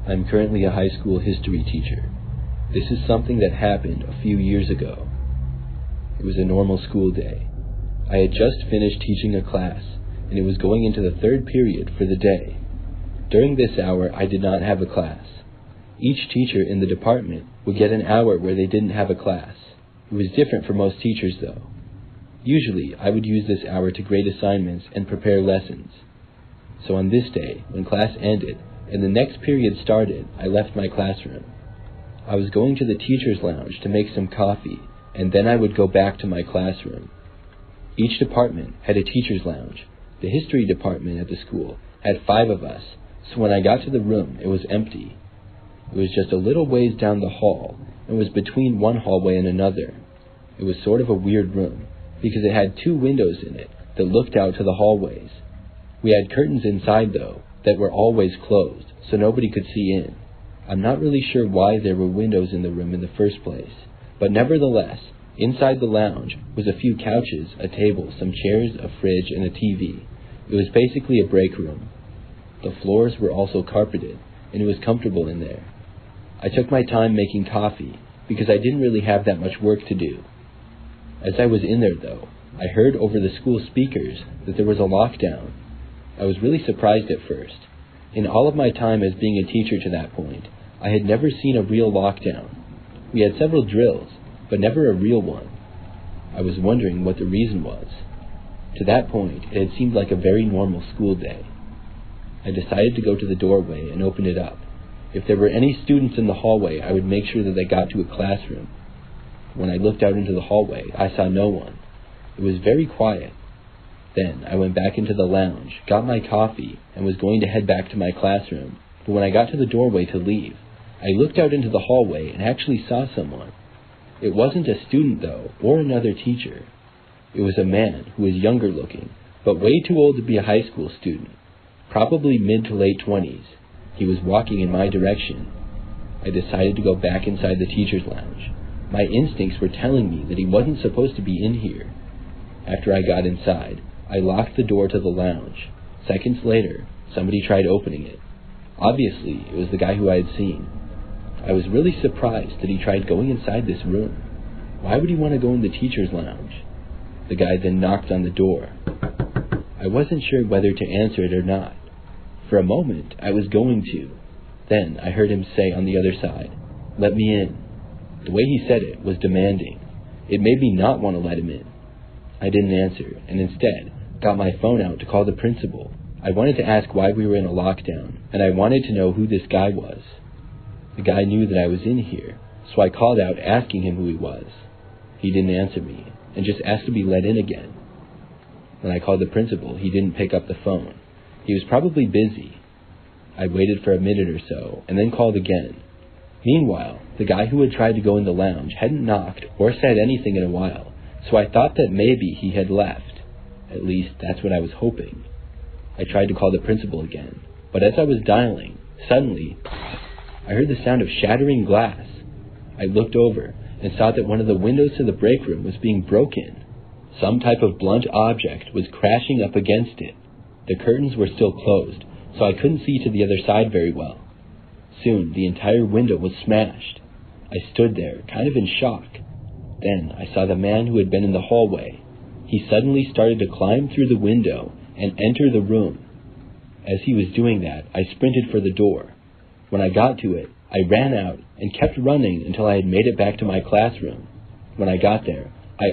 I'm currently a high school history teacher. This is something that happened a few years ago. It was a normal school day. I had just finished teaching a class, and it was going into the third period for the day. During this hour, I did not have a class. Each teacher in the department would get an hour where they didn't have a class. It was different for most teachers, though. Usually, I would use this hour to grade assignments and prepare lessons. So on this day, when class ended and the next period started, I left my classroom. I was going to the teacher's lounge to make some coffee, and then I would go back to my classroom. Each department had a teacher's lounge. The history department at the school had 5 of us, so when I got to the room, it was empty. It was just a little ways down the hall, and was between one hallway and another. It was sort of a weird room, because it had 2 windows in it that looked out to the hallways. We had curtains inside, though, that were always closed, so nobody could see in. I'm not really sure why there were windows in the room in the first place, but nevertheless, inside the lounge was a few couches, a table, some chairs, a fridge, and a TV. It was basically a break room. The floors were also carpeted, and it was comfortable in there. I took my time making coffee, because I didn't really have that much work to do. As I was in there, though, I heard over the school speakers that there was a lockdown. I was really surprised at first. In all of my time as being a teacher to that point, I had never seen a real lockdown. We had several drills, but never a real one. I was wondering what the reason was. To that point, it had seemed like a very normal school day. I decided to go to the doorway and open it up. If there were any students in the hallway, I would make sure that they got to a classroom. When I looked out into the hallway, I saw no one. It was very quiet. Then I went back into the lounge, got my coffee, and was going to head back to my classroom. But when I got to the doorway to leave, I looked out into the hallway and actually saw someone. It wasn't a student, though, or another teacher. It was a man who was younger looking, but way too old to be a high school student. Probably mid to late 20s. He was walking in my direction. I decided to go back inside the teacher's lounge. My instincts were telling me that he wasn't supposed to be in here. After I got inside, I locked the door to the lounge. Seconds later, somebody tried opening it. Obviously, it was the guy who I had seen. I was really surprised that he tried going inside this room. Why would he want to go in the teacher's lounge? The guy then knocked on the door. I wasn't sure whether to answer it or not. For a moment, I was going to. Then I heard him say on the other side, "Let me in." The way he said it was demanding. It made me not want to let him in. I didn't answer, and instead got my phone out to call the principal. I wanted to ask why we were in a lockdown, and I wanted to know who this guy was. The guy knew that I was in here, so I called out asking him who he was. He didn't answer me, and just asked to be let in again. When I called the principal, he didn't pick up the phone. He was probably busy. I waited for a minute or so, and then called again. Meanwhile, the guy who had tried to go in the lounge hadn't knocked or said anything in a while, so I thought that maybe he had left. At least, that's what I was hoping. I tried to call the principal again, but as I was dialing, suddenly, I heard the sound of shattering glass. I looked over and saw that one of the windows to the break room was being broken. Some type of blunt object was crashing up against it. The curtains were still closed, so I couldn't see to the other side very well. Soon, the entire window was smashed. I stood there, kind of in shock. Then I saw the man who had been in the hallway. He suddenly started to climb through the window and enter the room. As he was doing that, I sprinted for the door. When I got to it, I ran out and kept running until I had made it back to my classroom. When I got there, I